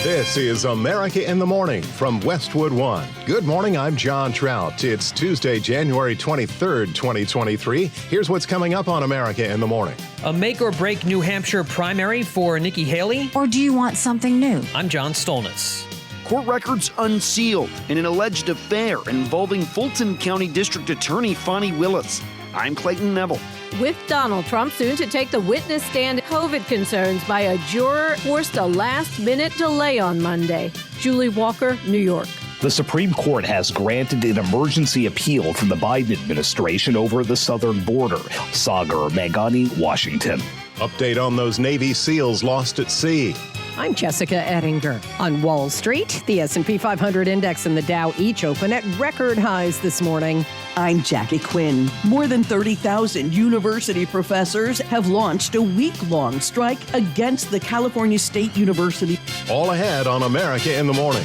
This is America in the Morning from Westwood One. Good morning, I'm John Trout. It's Tuesday, January 23rd, 2023. Here's what's coming up on America in the Morning. A make-or-break New Hampshire primary for Nikki Haley? Or do you want something new? I'm John Stolnis. Court records unsealed in an alleged affair involving Fulton County District Attorney Fani Willis. I'm Clayton Neville. With Donald Trump soon to take the witness stand, COVID concerns by a juror forced a last-minute delay on Monday. Julie Walker, New York. The Supreme Court has granted an emergency appeal from the Biden administration over the southern border. Sagar Mangani, Washington. Update on those Navy SEALs lost at sea. I'm Jessica Ettinger. On Wall Street, the S&P 500 index and the Dow each open at record highs this morning. I'm Jackie Quinn. More than 30,000 university professors have launched a week-long strike against the California State University. All ahead on America in the Morning.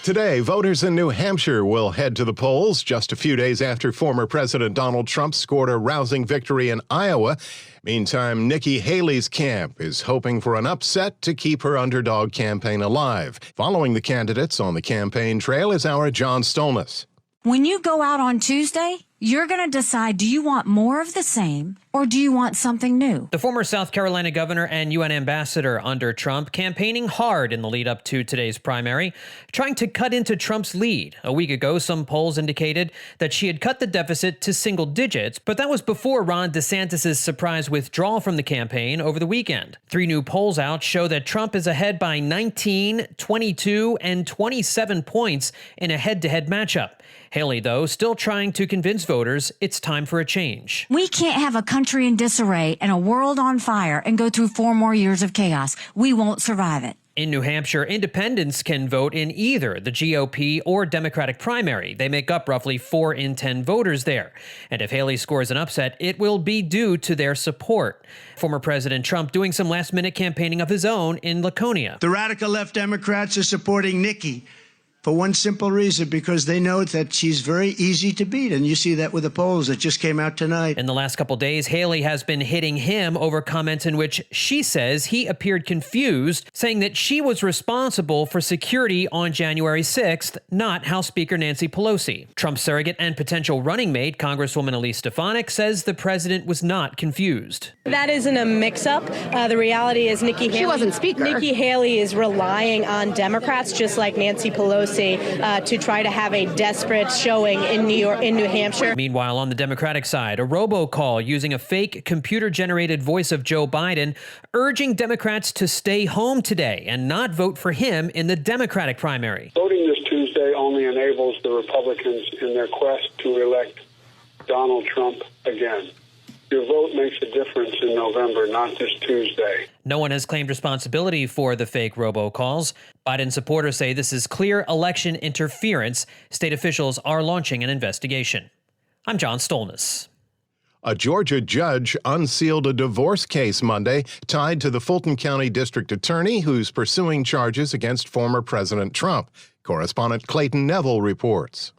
Today, voters in New Hampshire will head to the polls just a few days after former President Donald Trump scored a rousing victory in Iowa. Meantime, Nikki Haley's camp is hoping for an upset to keep her underdog campaign alive. Following the candidates on the campaign trail is our John Stolnis. When you go out on Tuesday, you're going to decide, do you want more of the same or do you want something new? The former South Carolina governor and UN ambassador under Trump campaigning hard in the lead up to today's primary, trying to cut into Trump's lead. A week ago, some polls indicated that she had cut the deficit to single digits, but that was before Ron DeSantis' surprise withdrawal from the campaign over the weekend. 3 new polls out show that Trump is ahead by 19, 22, and 27 points in a head-to-head matchup. Haley, though, still trying to convince voters it's time for a change. We can't have a country in disarray and a world on fire and go through 4 more years of chaos. We won't survive it. In New Hampshire, independents can vote in either the GOP or Democratic primary. They make up roughly 4 in 10 voters there. And if Haley scores an upset, it will be due to their support. Former President Trump doing some last-minute campaigning of his own in Laconia. The radical left Democrats are supporting Nikki for one simple reason, because they know that she's very easy to beat. And you see that with the polls that just came out tonight. In the last couple days, Haley has been hitting him over comments in which she says he appeared confused, saying that she was responsible for security on January 6th, not House Speaker Nancy Pelosi. Trump's surrogate and potential running mate, Congresswoman Elise Stefanik, says the president was not confused. That isn't a mix-up. The reality is Nikki Haley. She wasn't Speaker. Nikki Haley is relying on Democrats, just like Nancy Pelosi, to try to have a desperate showing in New Hampshire. Meanwhile, on the Democratic side, a robocall using a fake computer-generated voice of Joe Biden urging Democrats to stay home today and not vote for him in the Democratic primary. Voting this Tuesday only enables the Republicans in their quest to elect Donald Trump again. Your vote makes a difference in November, not this Tuesday. No one has claimed responsibility for the fake robocalls. Biden supporters say this is clear election interference. State officials are launching an investigation. I'm John Stolnis. A Georgia judge unsealed a divorce case Monday tied to the Fulton County District Attorney who's pursuing charges against former President Trump. Correspondent Clayton Neville reports.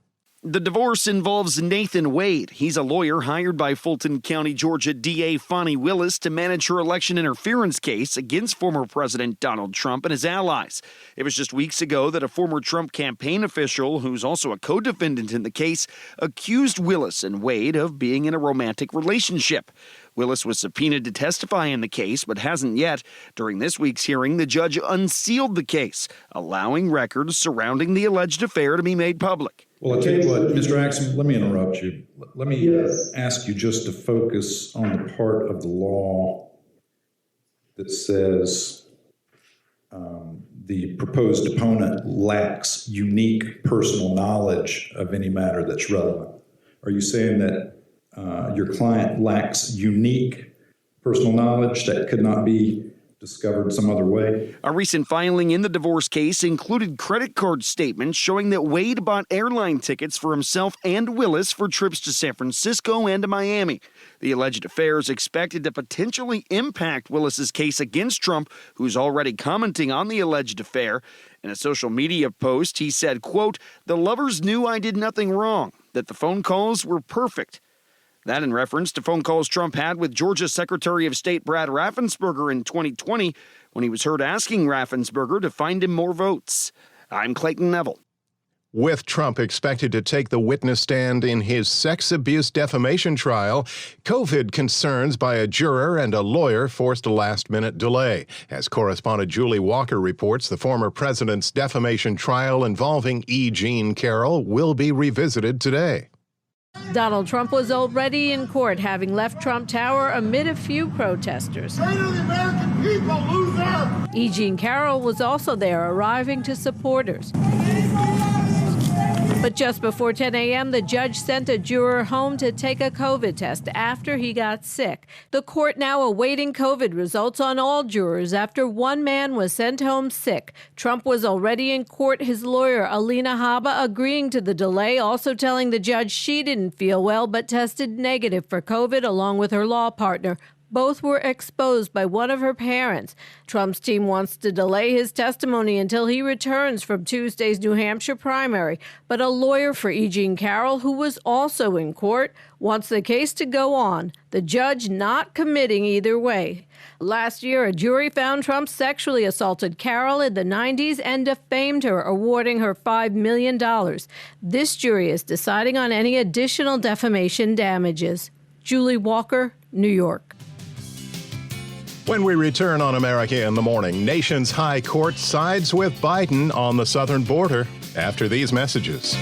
The divorce involves Nathan Wade. He's a lawyer hired by Fulton County, Georgia DA Fani Willis to manage her election interference case against former President Donald Trump and his allies. It was just weeks ago that a former Trump campaign official, who's also a co-defendant in the case, accused Willis and Wade of being in a romantic relationship. Willis was subpoenaed to testify in the case, but hasn't yet. During this week's hearing, the judge unsealed the case, allowing records surrounding the alleged affair to be made public. Well, I'll tell you what, Mr. Axsom, let me interrupt you. Let me ask you just to focus on the part of the law that says the proposed opponent lacks unique personal knowledge of any matter that's relevant. Are you saying that your client lacks unique personal knowledge that could not be discovered some other way? A recent filing in the divorce case included credit card statements showing that Wade bought airline tickets for himself and Willis for trips to San Francisco and to Miami. The alleged affair is expected to potentially impact Willis's case against Trump, who's already commenting on the alleged affair. In a social media post, he said, quote, "The lovers knew I did nothing wrong, that the phone calls were perfect." That in reference to phone calls Trump had with Georgia Secretary of State Brad Raffensperger in 2020 when he was heard asking Raffensperger to find him more votes. I'm Clayton Neville. With Trump expected to take the witness stand in his sex abuse defamation trial, COVID concerns by a juror and a lawyer forced a last-minute delay. As correspondent Julie Walker reports, the former president's defamation trial involving E. Jean Carroll will be revisited today. Donald Trump was already in court, having left Trump Tower amid a few protesters. Say to the American people, loser! E. Jean Carroll was also there, arriving to supporters. But just before 10 a.m., the judge sent a juror home to take a COVID test after he got sick. The court now awaiting COVID results on all jurors after one man was sent home sick. Trump was already in court, his lawyer, Alina Habba, agreeing to the delay, also telling the judge she didn't feel well but tested negative for COVID along with her law partner. Both were exposed by one of her parents. Trump's team wants to delay his testimony until he returns from Tuesday's New Hampshire primary. But a lawyer for E. Jean Carroll, who was also in court, wants the case to go on, the judge not committing either way. Last year, a jury found Trump sexually assaulted Carroll in the 90s and defamed her, awarding her $5 million. This jury is deciding on any additional defamation damages. Julie Walker, New York. When we return on America in the Morning, nation's high court sides with Biden on the southern border after these messages.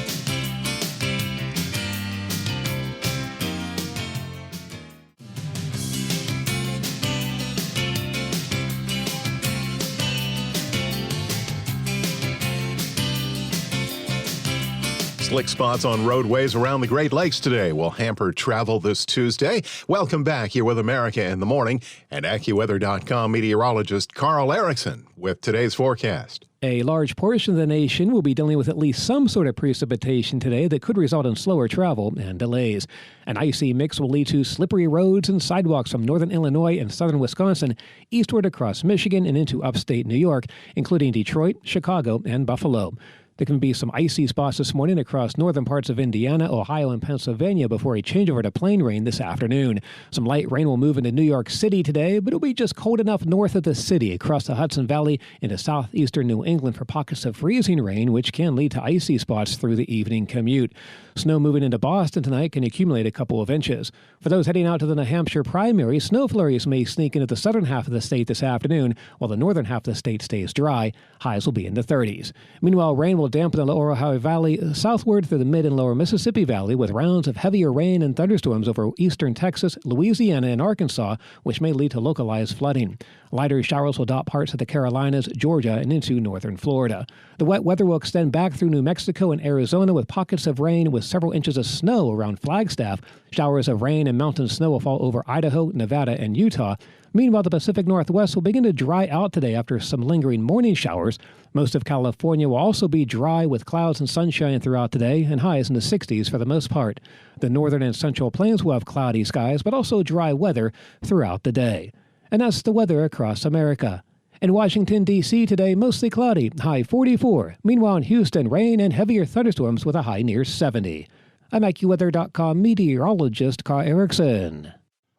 Slick spots on roadways around the Great Lakes today will hamper travel this Tuesday. Welcome back here with America in the Morning and AccuWeather.com meteorologist Carl Erickson with today's forecast. A large portion of the nation will be dealing with at least some sort of precipitation today that could result in slower travel and delays. An icy mix will lead to slippery roads and sidewalks from northern Illinois and southern Wisconsin eastward across Michigan and into upstate New York, including Detroit, Chicago, and Buffalo. There can be some icy spots this morning across northern parts of Indiana, Ohio, and Pennsylvania before a changeover to plain rain this afternoon. Some light rain will move into New York City today, but it'll be just cold enough north of the city across the Hudson Valley into southeastern New England for pockets of freezing rain, which can lead to icy spots through the evening commute. Snow moving into Boston tonight can accumulate a couple of inches. For those heading out to the New Hampshire primary, snow flurries may sneak into the southern half of the state this afternoon, while the northern half of the state stays dry. Highs will be in the 30s. Meanwhile, rain will dampen the lower Ohio Valley southward through the mid and lower Mississippi Valley with rounds of heavier rain and thunderstorms over eastern Texas, Louisiana, and Arkansas, which may lead to localized flooding. Lighter showers will dot parts of the Carolinas, Georgia, and into northern Florida. The wet weather will extend back through New Mexico and Arizona with pockets of rain with several inches of snow around Flagstaff. Showers of rain and mountain snow will fall over Idaho, Nevada, and Utah. Meanwhile, the Pacific Northwest will begin to dry out today after some lingering morning showers. Most of California will also be dry with clouds and sunshine throughout today and highs in the 60s for the most part. The northern and central plains will have cloudy skies, but also dry weather throughout the day. And that's the weather across America. In Washington, D.C. today, mostly cloudy, high 44. Meanwhile, in Houston, rain and heavier thunderstorms with a high near 70. I'm AccuWeather.com meteorologist Carl Erickson.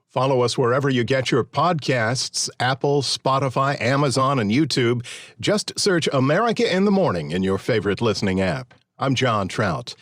Follow us wherever you get your podcasts, Apple, Spotify, Amazon, and YouTube. Just search America in the Morning in your favorite listening app. I'm John Trout.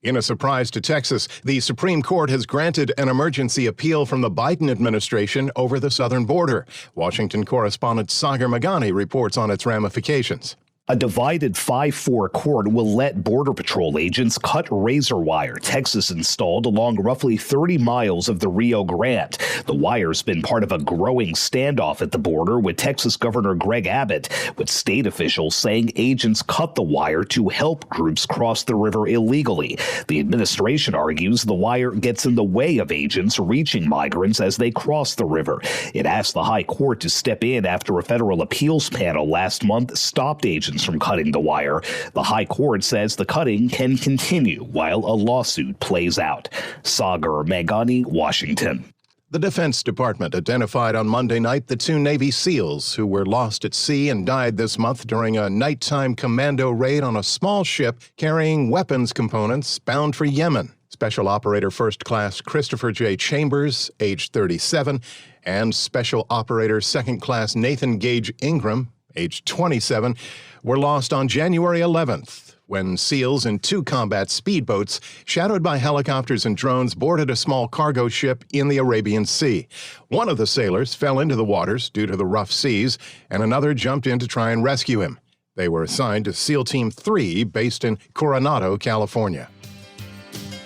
In a surprise to Texas, the Supreme Court has granted an emergency appeal from the Biden administration over the southern border. Washington correspondent Sagar Meghani reports on its ramifications. A divided 5-4 court will let Border Patrol agents cut razor wire Texas installed along roughly 30 miles of the Rio Grande. The wire's been part of a growing standoff at the border with Texas Governor Greg Abbott, with state officials saying agents cut the wire to help groups cross the river illegally. The administration argues the wire gets in the way of agents reaching migrants as they cross the river. It asked the High Court to step in after a federal appeals panel last month stopped agents from cutting the wire. The High Court says the cutting can continue while a lawsuit plays out. Sagar Meghani, Washington. The Defense Department identified on Monday night the 2 Navy SEALs who were lost at sea and died this month during a nighttime commando raid on a small ship carrying weapons components bound for Yemen. Special Operator First Class Christopher J. Chambers, age 37, and Special Operator Second Class Nathan Gage Ingram, age 27, were lost on January 11th when SEALs in 2 combat speedboats, shadowed by helicopters and drones, boarded a small cargo ship in the Arabian Sea. One of the sailors fell into the waters due to the rough seas, and another jumped in to try and rescue him. They were assigned to SEAL Team 3, based in Coronado, California.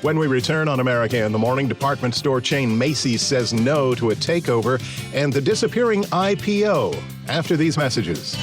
When we return on America in the Morning, department store chain Macy's says no to a takeover and the disappearing IPO after these messages.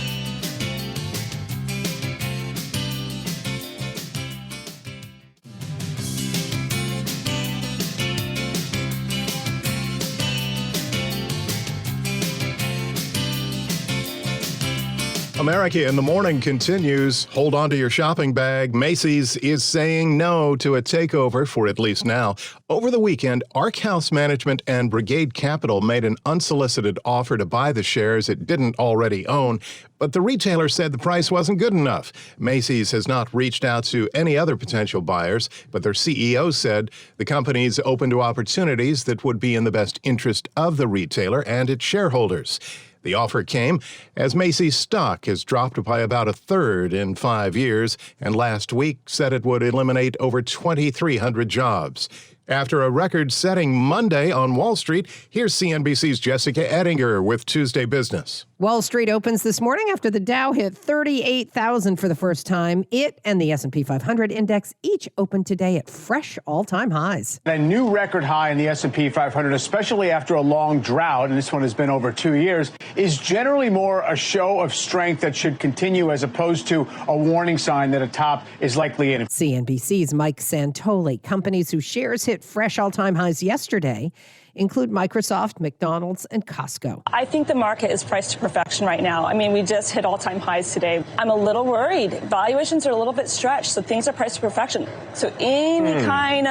America in the Morning continues. Hold on to your shopping bag. Macy's is saying no to a takeover for at least now. Over the weekend, Arc House Management and Brigade Capital made an unsolicited offer to buy the shares it didn't already own, but the retailer said the price wasn't good enough. Macy's has not reached out to any other potential buyers, but their CEO said the company's open to opportunities that would be in the best interest of the retailer and its shareholders. The offer came as Macy's stock has dropped by about a third in 5 years, and last week said it would eliminate over 2,300 jobs. After a record-setting Monday on Wall Street, here's CNBC's Jessica Ettinger with Tuesday Business. Wall Street opens this morning after the Dow hit 38,000 for the first time. It and the S&P 500 index each opened today at fresh all-time highs. A new record high in the S&P 500, especially after a long drought, and this one has been over 2 years, is generally more a show of strength that should continue as opposed to a warning sign that a top is likely in. CNBC's Mike Santoli. Companies whose shares hit fresh all-time highs yesterday include Microsoft, McDonald's, and Costco. I think the market is priced to perfection right now. I mean, we just hit all-time highs today. I'm a little worried. Valuations are a little bit stretched, so things are priced to perfection. So any kind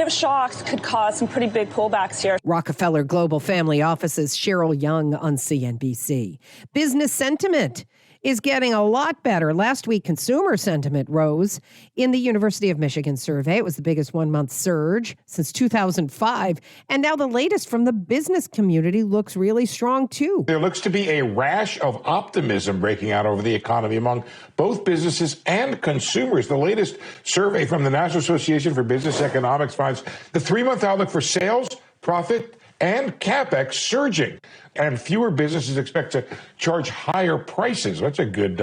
of shocks could cause some pretty big pullbacks here. Rockefeller Global Family Office's Cheryl Young on CNBC. Business sentiment is getting a lot better. Last week, consumer sentiment rose in the University of Michigan survey. It was the biggest one-month surge since 2005. And now the latest from the business community looks really strong, too. There looks to be a rash of optimism breaking out over the economy among both businesses and consumers. The latest survey from the National Association for Business Economics finds the 3-month outlook for sales, profit, and CapEx surging, and fewer businesses expect to charge higher prices. That's a good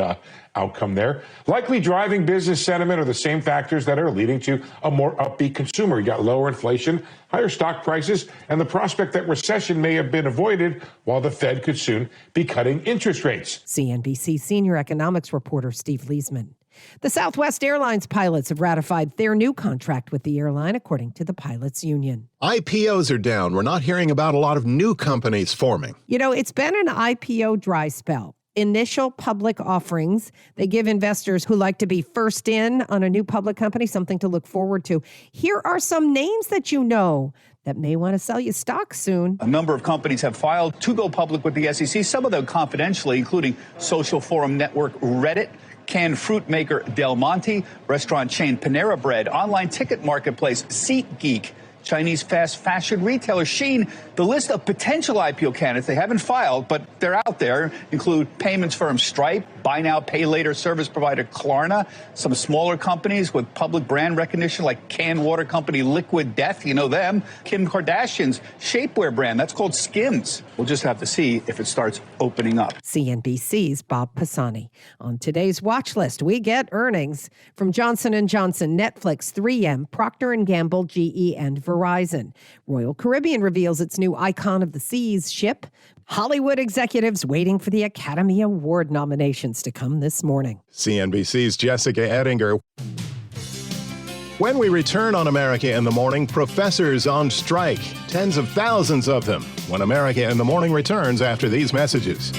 outcome there. Likely driving business sentiment are the same factors that are leading to a more upbeat consumer. You got lower inflation, higher stock prices, and the prospect that recession may have been avoided, while the Fed could soon be cutting interest rates. CNBC senior economics reporter Steve Leisman. The Southwest Airlines pilots have ratified their new contract with the airline, according to the pilots union. IPOs are down. We're not hearing about a lot of new companies forming. You know, it's been an IPO dry spell. Initial public offerings, they give investors who like to be first in on a new public company something to look forward to. Here are some names that you know that may want to sell you stock soon. A number of companies have filed to go public with the SEC, some of them confidentially, including social forum network Reddit, canned fruit maker Del Monte, restaurant chain Panera Bread, online ticket marketplace SeatGeek, Chinese fast fashion retailer Shein. The list of potential IPO candidates, they haven't filed, but they're out there, include payments firm Stripe, buy now, pay later service provider Klarna, some smaller companies with public brand recognition like canned water company Liquid Death, you know them, Kim Kardashian's shapewear brand, that's called Skims. We'll just have to see if it starts opening up. CNBC's Bob Pisani. On today's watch list, we get earnings from Johnson & Johnson, Netflix, 3M, Procter & Gamble, GE, and Verizon. Royal Caribbean reveals its new Icon of the Seas ship. Hollywood executives waiting for the Academy Award nominations to come this morning. CNBC's Jessica Ettinger. When we return on America in the Morning, professors on strike, tens of thousands of them, when America in the Morning returns after these messages.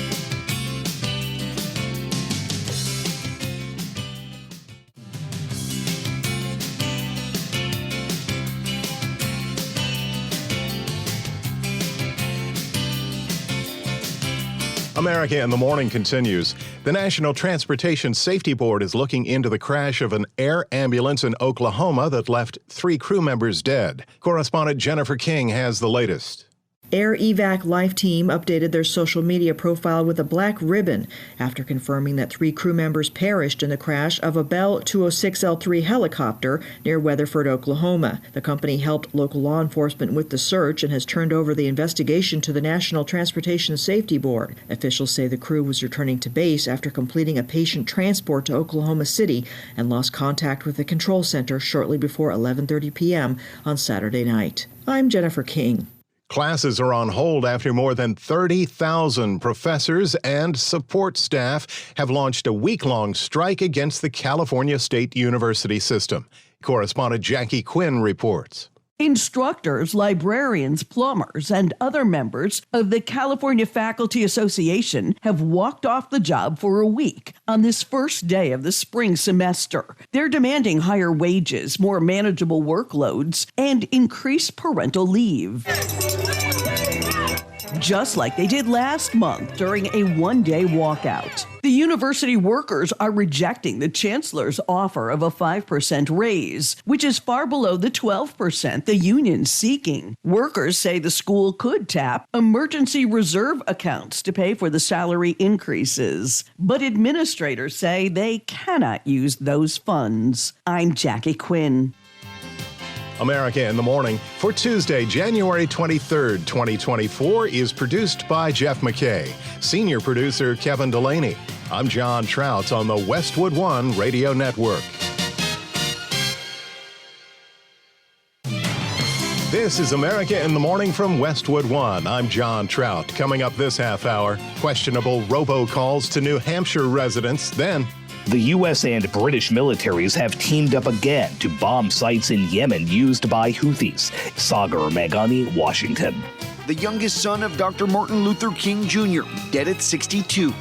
America in the Morning continues. The National Transportation Safety Board is looking into the crash of an air ambulance in Oklahoma that left 3 crew members dead. Correspondent Jennifer King has the latest. Air Evac Life Team updated their social media profile with a black ribbon after confirming that 3 crew members perished in the crash of a Bell 206L3 helicopter near Weatherford, Oklahoma. The company helped local law enforcement with the search and has turned over the investigation to the National Transportation Safety Board. Officials say the crew was returning to base after completing a patient transport to Oklahoma City and lost contact with the control center shortly before 11:30 p.m. on Saturday night. I'm Jennifer King. Classes are on hold after more than 30,000 professors and support staff have launched a week-long strike against the California State University system. Correspondent Jackie Quinn reports. Instructors, librarians, plumbers, and other members of the California Faculty Association have walked off the job for a week on this first day of the spring semester. They're demanding higher wages, more manageable workloads, and increased parental leave. Just like they did last month during a one-day walkout. The university workers are rejecting the chancellor's offer of a 5% raise, which is far below the 12% the union's seeking. Workers say the school could tap emergency reserve accounts to pay for the salary increases, but administrators say they cannot use those funds. I'm Jackie Quinn. America in the Morning for Tuesday, January 23rd, 2024 is produced by Jeff McKay. Senior producer Kevin Delaney. I'm John Trout on the Westwood One Radio Network. This is America in the Morning from Westwood One. I'm John Trout. Coming up this half hour, questionable robocalls to New Hampshire residents. Then, the U.S. and British militaries have teamed up again to bomb sites in Yemen used by Houthis. Sagar Meghani, Washington. The youngest son of Dr. Martin Luther King Jr., dead at 62.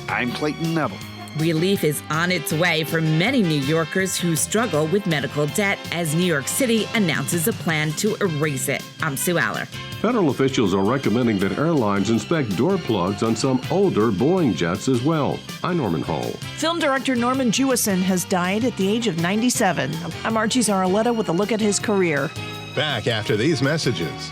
I'm Clayton Neville. Relief is on its way for many New Yorkers who struggle with medical debt as New York City announces a plan to erase it. I'm Sue Aller. Federal officials are recommending that airlines inspect door plugs on some older Boeing jets as well. I'm Norman Hall. Film director Norman Jewison has died at the age of 97. I'm Archie Zaraletta with a look at his career. Back after these messages.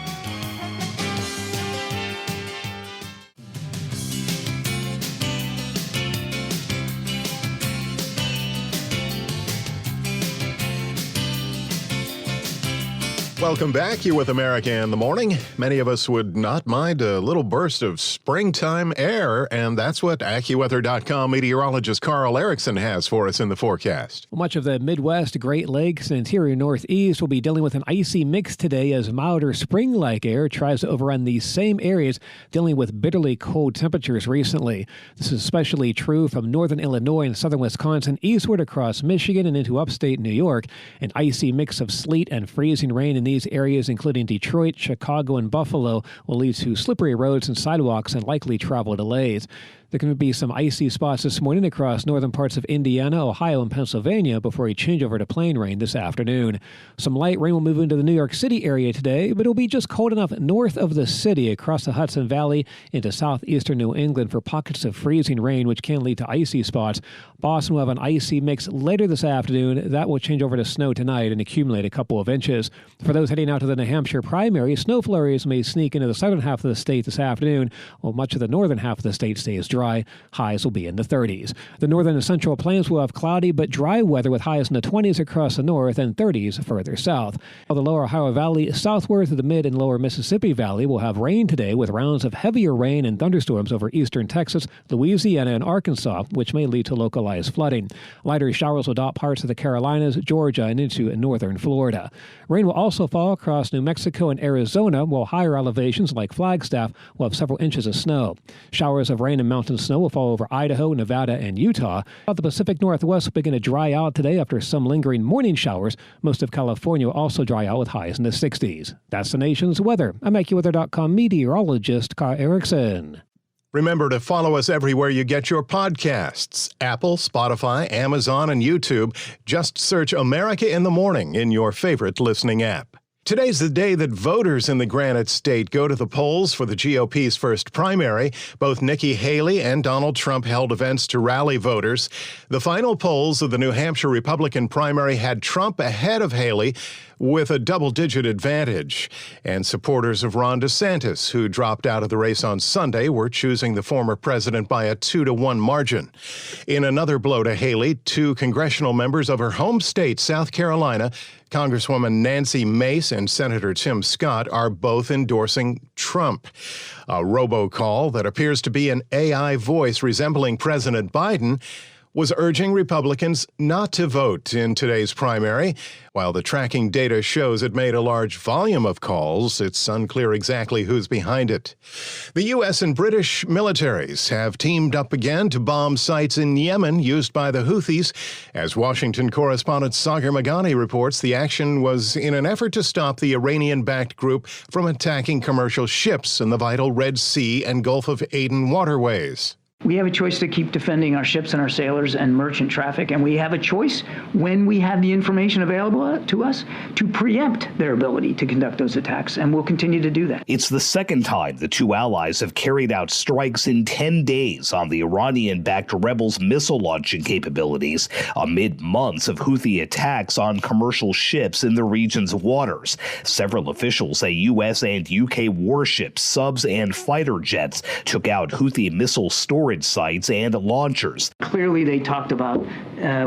Welcome back. You're with America in the Morning. Many of us would not mind a little burst of springtime air, and that's what AccuWeather.com meteorologist Carl Erickson has for us in the forecast. Much of the Midwest, Great Lakes, and interior Northeast will be dealing with an icy mix today as milder spring-like air tries to overrun these same areas dealing with bitterly cold temperatures recently. This is especially true from northern Illinois and southern Wisconsin eastward across Michigan and into upstate New York. An icy mix of sleet and freezing rain in these areas, including Detroit, Chicago, and Buffalo, will lead to slippery roads and sidewalks and likely travel delays. There can be some icy spots this morning across northern parts of Indiana, Ohio, and Pennsylvania before a change over to plain rain this afternoon. Some light rain will move into the New York City area today, but it'll be just cold enough north of the city across the Hudson Valley into southeastern New England for pockets of freezing rain, which can lead to icy spots. Boston will have an icy mix later this afternoon. That will change over to snow tonight and accumulate a couple of inches. For those heading out to the New Hampshire primary, snow flurries may sneak into the southern half of the state this afternoon, while much of the northern half of the state stays dry. Highs will be in the 30s. The northern and central plains will have cloudy but dry weather with highs in the 20s across the north and 30s further south. While the lower Ohio Valley southward to the mid and lower Mississippi Valley will have rain today with rounds of heavier rain and thunderstorms over eastern Texas, Louisiana, and Arkansas, which may lead to localized flooding. Lighter showers will dot parts of the Carolinas, Georgia, and into northern Florida. Rain will also fall across New Mexico and Arizona, while higher elevations like Flagstaff will have several inches of snow. Showers of rain and mountain snow will fall over Idaho, Nevada, and Utah. While the Pacific Northwest will begin to dry out today after some lingering morning showers. Most of California will also dry out with highs in the 60s. That's the nation's weather. I'm AccuWeather.com meteorologist Carl Erickson. Remember to follow us everywhere you get your podcasts. Apple, Spotify, Amazon, and YouTube. Just search America in the Morning in your favorite listening app. Today's the day that voters in the Granite State go to the polls for the GOP's first primary. Both Nikki Haley and Donald Trump held events to rally voters. The final polls of the New Hampshire Republican primary had Trump ahead of Haley with a double-digit advantage. And supporters of Ron DeSantis, who dropped out of the race on Sunday, were choosing the former president by a 2-1 margin. In another blow to Haley, 2 congressional members of her home state, South Carolina, Congresswoman Nancy Mace and Senator Tim Scott, are both endorsing Trump. A robocall that appears to be an AI voice resembling President Biden was urging Republicans not to vote in today's primary. While the tracking data shows it made a large volume of calls, it's unclear exactly who's behind it. The U.S. and British militaries have teamed up again to bomb sites in Yemen used by the Houthis. As Washington correspondent Sagar Meghani reports, the action was in an effort to stop the Iranian-backed group from attacking commercial ships in the vital Red Sea and Gulf of Aden waterways. We have a choice to keep defending our ships and our sailors and merchant traffic, and we have a choice when we have the information available to us to preempt their ability to conduct those attacks, and we'll continue to do that. It's the second time the two allies have carried out strikes in 10 days on the Iranian-backed rebels' missile launching capabilities amid months of Houthi attacks on commercial ships in the region's waters. Several officials say U.S. and U.K. warships, subs, and fighter jets took out Houthi missile storage sites and launchers. Clearly, they talked about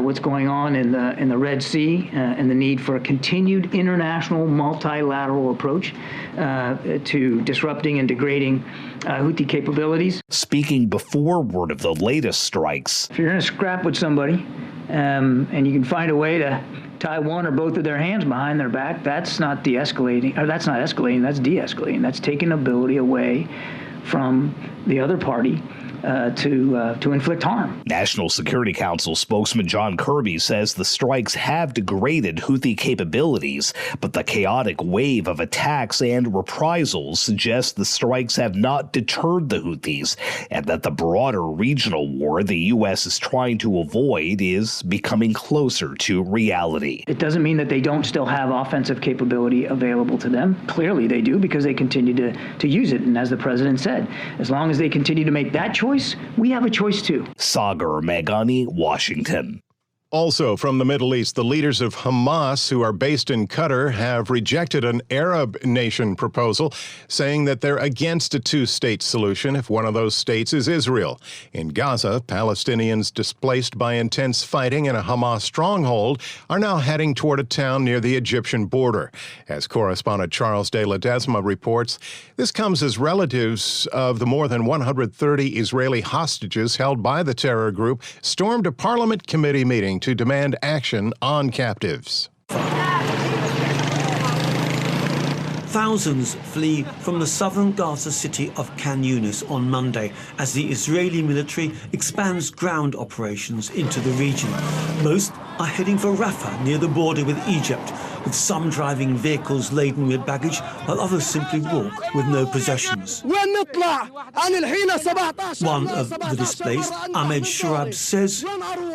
what's going on in the Red Sea and the need for a continued international multilateral approach to disrupting and degrading Houthi capabilities. Speaking before word of the latest strikes. If you're going to scrap with somebody and you can find a way to tie one or both of their hands behind their back, that's not de-escalating, or that's not escalating, that's de-escalating. That's taking ability away from the other party to inflict harm. National Security Council spokesman John Kirby says the strikes have degraded Houthi capabilities, but the chaotic wave of attacks and reprisals suggests the strikes have not deterred the Houthis, and that the broader regional war the U.S. is trying to avoid is becoming closer to reality. It doesn't mean that they don't still have offensive capability available to them. Clearly they do, because they continue to use it. And as the president said, as long as they continue to make that choice, we have a choice too. Sagar Meghani, Washington. Also from the Middle East, the leaders of Hamas, who are based in Qatar, have rejected an Arab nation proposal, saying that they're against a two-state solution if one of those states is Israel. In Gaza, Palestinians displaced by intense fighting in a Hamas stronghold are now heading toward a town near the Egyptian border. As correspondent Charles de Ledesma reports, this comes as relatives of the more than 130 Israeli hostages held by the terror group stormed a parliament committee meeting to demand action on captives. Thousands flee from the southern Gaza city of Khan Yunis on Monday as the Israeli military expands ground operations into the region. Most are heading for Rafah near the border with Egypt, with some driving vehicles laden with baggage, while others simply walk with no possessions. One of the displaced, Ahmed Shurab, says,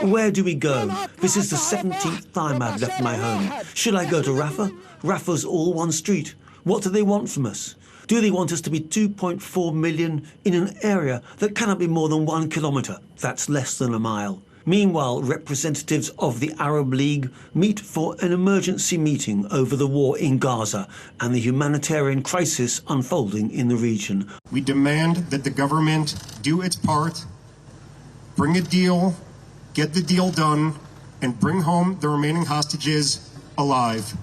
"Where do we go? This is the 17th time I've left my home. Should I go to Rafah? Rafah's all one street. What do they want from us? Do they want us to be 2.4 million in an area that cannot be more than 1 kilometre? That's less than a mile." Meanwhile, representatives of the Arab League meet for an emergency meeting over the war in Gaza and the humanitarian crisis unfolding in the region. We demand that the government do its part, bring a deal, get the deal done, and bring home the remaining hostages alive.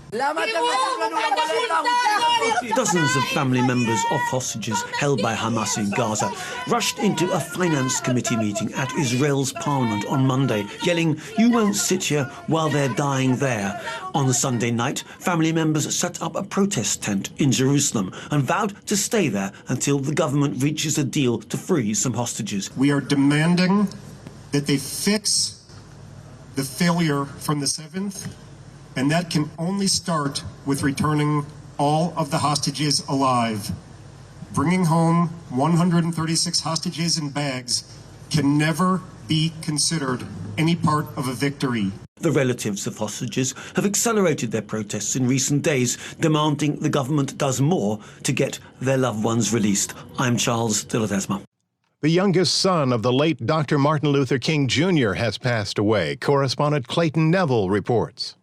Dozens of family members of hostages held by Hamas in Gaza rushed into a finance committee meeting at Israel's parliament on Monday, yelling, "You won't sit here while they're dying there." On Sunday night, family members set up a protest tent in Jerusalem and vowed to stay there until the government reaches a deal to free some hostages. We are demanding that they fix the failure from the 7th, and that can only start with returning all of the hostages alive. Bringing home 136 hostages in bags can never be considered any part of a victory. The relatives of hostages have accelerated their protests in recent days, demanding the government does more to get their loved ones released. I'm Charles de Ledesma. The youngest son of the late Dr. Martin Luther King Jr. has passed away. Correspondent Clayton Neville reports.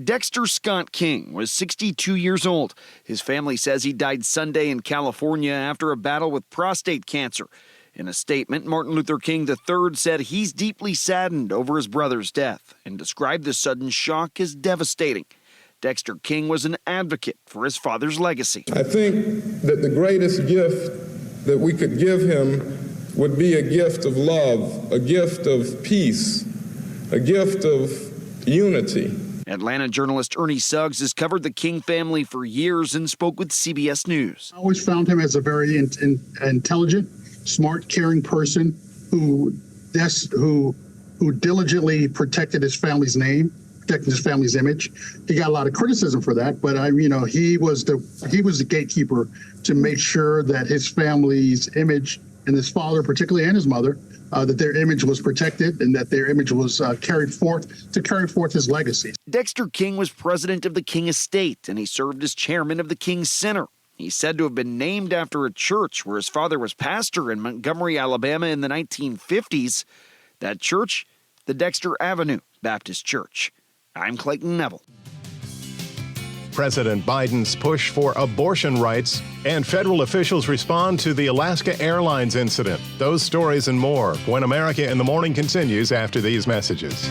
Dexter Scott King was 62 years old. His family says he died Sunday in California after a battle with prostate cancer. In a statement, Martin Luther King III said he's deeply saddened over his brother's death and described the sudden shock as devastating. Dexter King was an advocate for his father's legacy. I think that the greatest gift that we could give him would be a gift of love, a gift of peace, a gift of unity. Atlanta journalist Ernie Suggs has covered the King family for years and spoke with CBS News. I always found him as a very intelligent, smart, caring person who diligently protected his family's name, protected his family's image. He got a lot of criticism for that, but he was the gatekeeper to make sure that his family's image, and his father particularly and his mother, that their image was protected and that their image was carried forth his legacy. Dexter King was president of the King Estate, and he served as chairman of the King Center. He's said to have been named after a church where his father was pastor in Montgomery, Alabama in the 1950s. That church, the Dexter Avenue Baptist Church. I'm Clayton Neville. President Biden's push for abortion rights, and federal officials respond to the Alaska Airlines incident. Those stories and more when America in the Morning continues after these messages.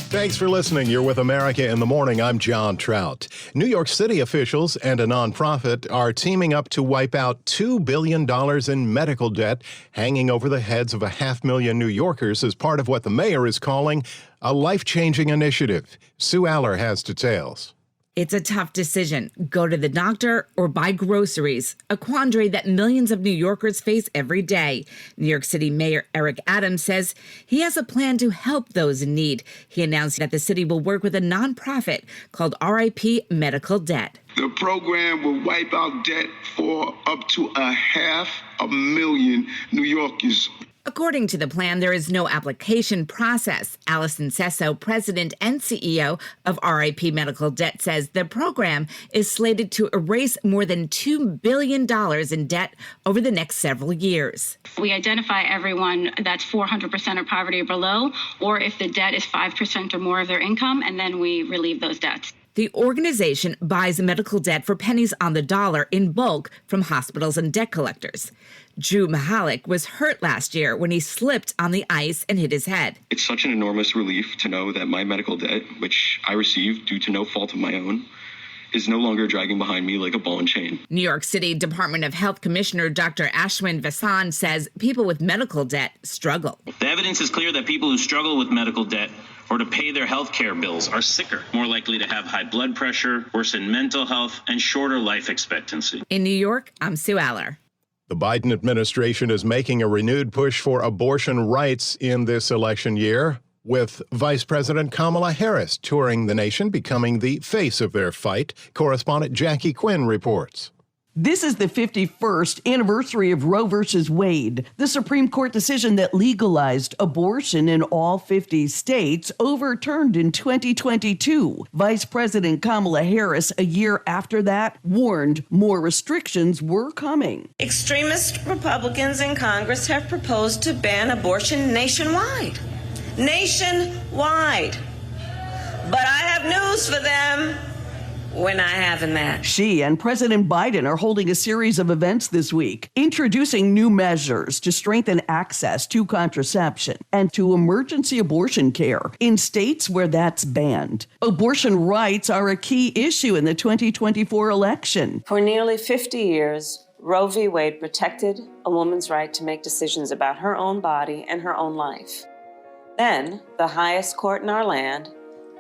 Thanks for listening. You're with America in the Morning. I'm John Trout. New York City officials and a nonprofit are teaming up to wipe out $2 billion in medical debt hanging over the heads of 500,000 New Yorkers as part of what the mayor is calling a life-changing initiative. Sue Aller has details. It's a tough decision. Go to the doctor or buy groceries, a quandary that millions of New Yorkers face every day. New York City Mayor Eric Adams says he has a plan to help those in need. He announced that the city will work with a nonprofit called RIP Medical Debt. The program will wipe out debt for up to 500,000 New Yorkers. According to the plan, there is no application process. Allison Sesso, president and CEO of RIP Medical Debt, says the program is slated to erase more than $2 billion in debt over the next several years. We identify everyone that's 400% of poverty or below, or if the debt is 5% or more of their income, and then we relieve those debts. The organization buys medical debt for pennies on the dollar in bulk from hospitals and debt collectors. Drew Mahalik was hurt last year when he slipped on the ice and hit his head. It's such an enormous relief to know that my medical debt, which I received due to no fault of my own, is no longer dragging behind me like a ball and chain. New York City Department of Health Commissioner Dr. Ashwin Vasan says people with medical debt struggle. The evidence is clear that people who struggle with medical debt or to pay their health care bills are sicker, more likely to have high blood pressure, worsen mental health, and shorter life expectancy. In New York, I'm Sue Aller. The Biden administration is making a renewed push for abortion rights in this election year, with Vice President Kamala Harris touring the nation, becoming the face of their fight. Correspondent Jackie Quinn reports. This is the 51st anniversary of Roe v. Wade, the Supreme Court decision that legalized abortion in all 50 states, overturned in 2022. Vice President Kamala Harris, a year after that, warned more restrictions were coming. Extremist Republicans in Congress have proposed to ban abortion nationwide. Nationwide. But I have news for them. We're not having that. She and President Biden are holding a series of events this week, introducing new measures to strengthen access to contraception and to emergency abortion care in states where that's banned. Abortion rights are a key issue in the 2024 election. For nearly 50 years, Roe v. Wade protected a woman's right to make decisions about her own body and her own life. Then, the highest court in our land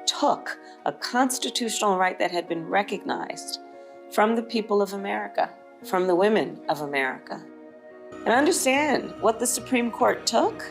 took a constitutional right that had been recognized from the people of America, from the women of America. And understand what the Supreme Court took,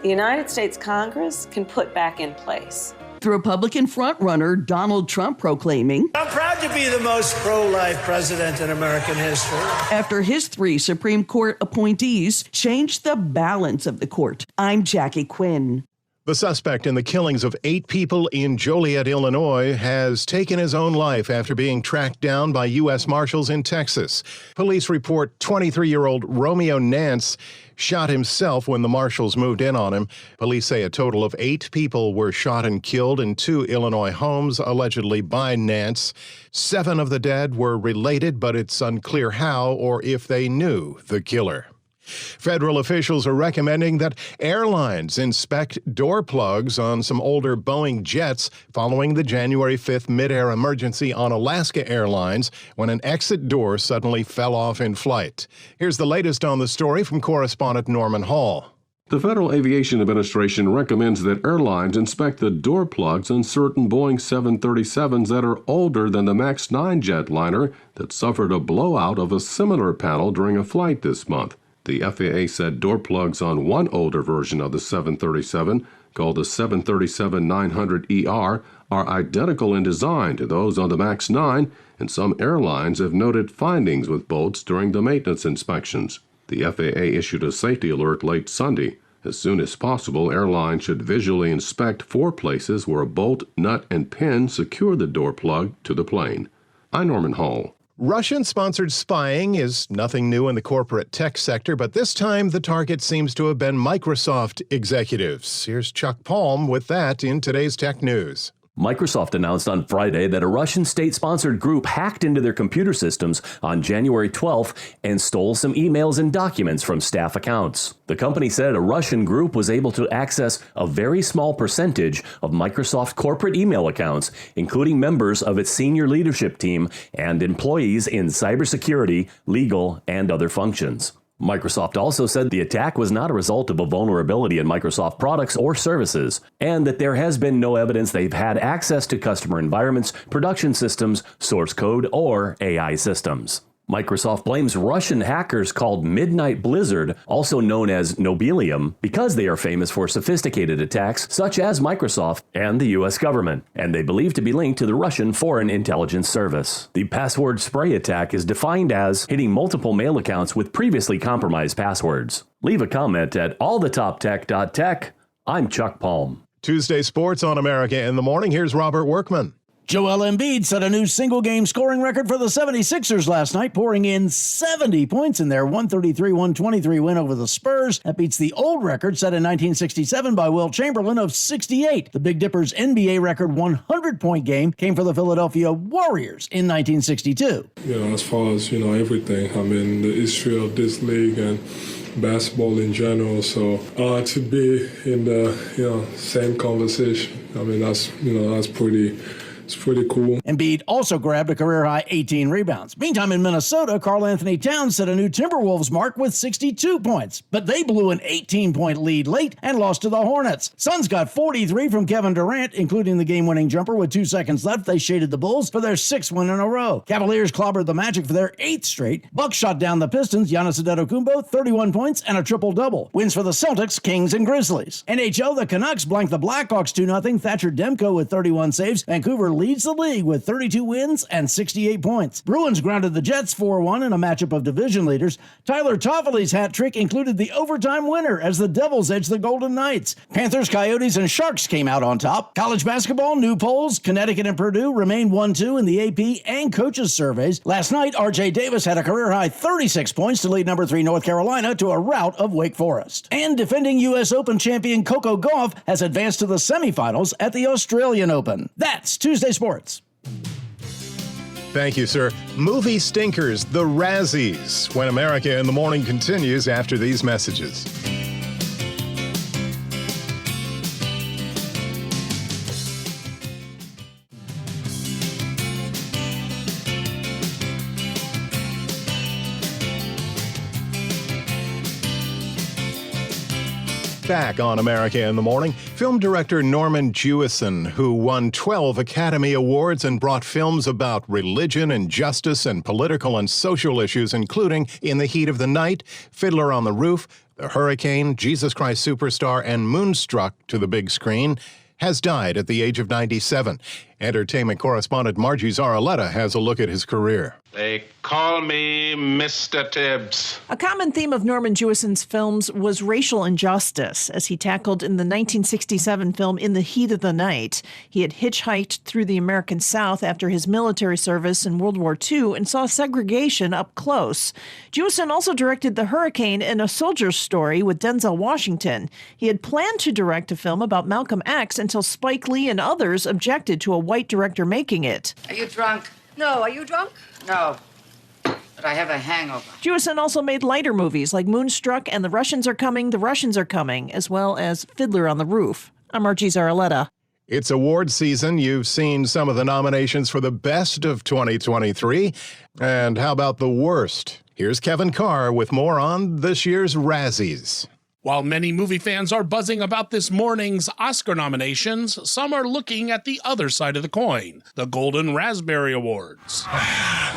the United States Congress can put back in place. The Republican frontrunner Donald Trump proclaiming, "I'm proud to be the most pro-life president in American history." After his 3 Supreme Court appointees changed the balance of the court. I'm Jackie Quinn. The suspect in the killings of 8 people in Joliet, Illinois, has taken his own life after being tracked down by U.S. Marshals in Texas. Police report 23-year-old Romeo Nance shot himself when the marshals moved in on him. Police say a total of 8 people were shot and killed in 2 Illinois homes, allegedly by Nance. 7 of the dead were related, but it's unclear how or if they knew the killer. Federal officials are recommending that airlines inspect door plugs on some older Boeing jets following the January 5th mid-air emergency on Alaska Airlines when an exit door suddenly fell off in flight. Here's the latest on the story from correspondent Norman Hall. The Federal Aviation Administration recommends that airlines inspect the door plugs on certain Boeing 737s that are older than the MAX 9 jetliner that suffered a blowout of a similar panel during a flight this month. The FAA said door plugs on one older version of the 737, called the 737-900ER, are identical in design to those on the MAX 9, and some airlines have noted findings with bolts during the maintenance inspections. The FAA issued a safety alert late Sunday. As soon as possible, airlines should visually inspect 4 places where a bolt, nut, and pin secure the door plug to the plane. I'm Norman Hall. Russian-sponsored spying is nothing new in the corporate tech sector, but this time the target seems to have been Microsoft executives. Here's Chuck Palm with that in today's Tech News. Microsoft announced on Friday that a Russian state-sponsored group hacked into their computer systems on January 12th and stole some emails and documents from staff accounts. The company said a Russian group was able to access a very small percentage of Microsoft corporate email accounts, including members of its senior leadership team and employees in cybersecurity, legal, and other functions. Microsoft also said the attack was not a result of a vulnerability in Microsoft products or services, and that there has been no evidence they've had access to customer environments, production systems, source code, or AI systems. Microsoft blames Russian hackers called Midnight Blizzard, also known as Nobelium, because they are famous for sophisticated attacks such as Microsoft and the U.S. government, and they believe to be linked to the Russian Foreign Intelligence Service. The password spray attack is defined as hitting multiple mail accounts with previously compromised passwords. Leave a comment at allthetoptech.tech. I'm Chuck Palm. Tuesday Sports on America in the Morning. Here's Robert Workman. Joel Embiid set a new single-game scoring record for the 76ers last night, pouring in 70 points in their 133-123 win over the Spurs. That beats the old record set in 1967 by Wilt Chamberlain of 68. The Big Dipper's NBA record 100-point game came for the Philadelphia Warriors in 1962. As far as, everything, I mean, the history of this league and basketball in general, so to be in the, same conversation, I mean, that's pretty cool. Embiid also grabbed a career-high 18 rebounds. Meantime, in Minnesota, Karl Anthony Towns set a new Timberwolves mark with 62 points, but they blew an 18-point lead late and lost to the Hornets. Suns got 43 from Kevin Durant, including the game-winning jumper with 2 seconds left. They shaded the Bulls for their 6th win in a row. Cavaliers clobbered the Magic for their 8th straight. Bucks shot down the Pistons. Giannis Antetokounmpo, 31 points and a triple-double. Wins for the Celtics, Kings, and Grizzlies. NHL, the Canucks blanked the Blackhawks 2-0. Thatcher Demko with 31 saves. Vancouver leads the league with 32 wins and 68 points. Bruins grounded the Jets 4-1 in a matchup of division leaders. Tyler Toffoli's hat trick included the overtime winner as the Devils edged the Golden Knights. Panthers, Coyotes, and Sharks came out on top. College basketball, new polls. Connecticut and Purdue remain 1-2 in the AP and coaches surveys. Last night, R.J. Davis had a career-high 36 points to lead number 3 North Carolina to a rout of Wake Forest. And defending U.S. Open champion Coco Gauff has advanced to the semifinals at the Australian Open. That's Tuesday Sports. Thank you, sir. Movie stinkers, the Razzies, when America in the Morning continues after these messages. Back on America in the Morning, film director Norman Jewison, who won 12 Academy Awards and brought films about religion and justice and political and social issues, including In the Heat of the Night, Fiddler on the Roof, The Hurricane, Jesus Christ Superstar, and Moonstruck to the big screen. has died at the age of 97. Entertainment correspondent Margie Zaraletta has a look at his career. They call me Mr. Tibbs. A common theme of Norman Jewison's films was racial injustice, as he tackled in the 1967 film In the Heat of the Night. He had hitchhiked through the American South after his military service in World War II and saw segregation up close. Jewison also directed The Hurricane and A Soldier's Story with Denzel Washington. He had planned to direct a film about Malcolm X until Spike Lee and others objected to a white director making it. Are you drunk? No. Are you drunk? No. But I have a hangover. Jewison also made lighter movies like Moonstruck and The Russians Are Coming, as well as Fiddler on the Roof. I'm Margie Zaraletta. It's award season. You've seen some of the nominations for the best of 2023. And how about the worst? Here's Kevin Carr with more on this year's Razzies. While many movie fans are buzzing about this morning's Oscar nominations, some are looking at the other side of the coin, the Golden Raspberry Awards.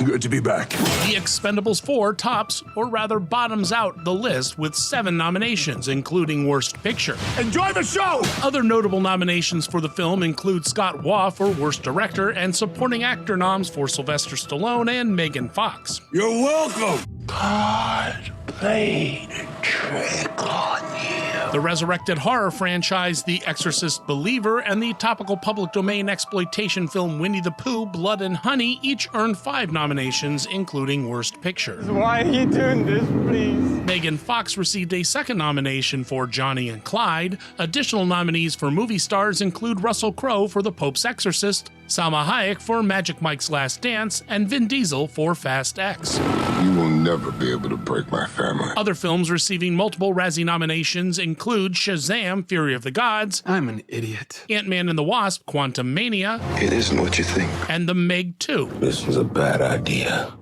Good to be back. The Expendables 4 tops, or rather bottoms out, the list with 7 nominations, including Worst Picture. Enjoy the show! Other notable nominations for the film include Scott Waugh for Worst Director and Supporting Actor noms for Sylvester Stallone and Megan Fox. You're welcome! God played a trick on you. The resurrected horror franchise The Exorcist Believer and the topical public domain exploitation film Winnie the Pooh, Blood and Honey each earned 5 nominations, including Worst Picture. Why are you doing this, please? Megan Fox received a second nomination for Johnny and Clyde. Additional nominees for movie stars include Russell Crowe for The Pope's Exorcist, Salma Hayek for Magic Mike's Last Dance, and Vin Diesel for Fast X. You will never be able to break my family. Other films receiving multiple Razzie nominations include Shazam! Fury of the Gods. I'm an idiot. Ant-Man and the Wasp: Quantumania. It isn't what you think. And The Meg 2. This was a bad idea.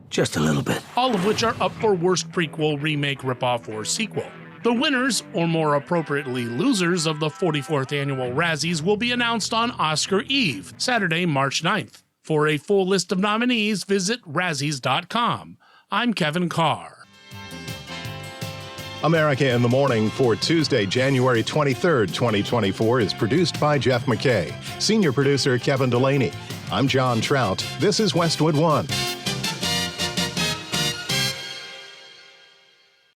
Just a little bit. All of which are up for Worst Prequel, Remake, Ripoff, or Sequel. The winners, or more appropriately losers, of the 44th annual Razzies will be announced on Oscar Eve, Saturday, March 9th. For a full list of nominees, visit Razzies.com. I'm Kevin Carr. America in the Morning for Tuesday, January 23rd, 2024 is produced by Jeff McKay. Senior producer Kevin Delaney. I'm John Trout. This is Westwood One.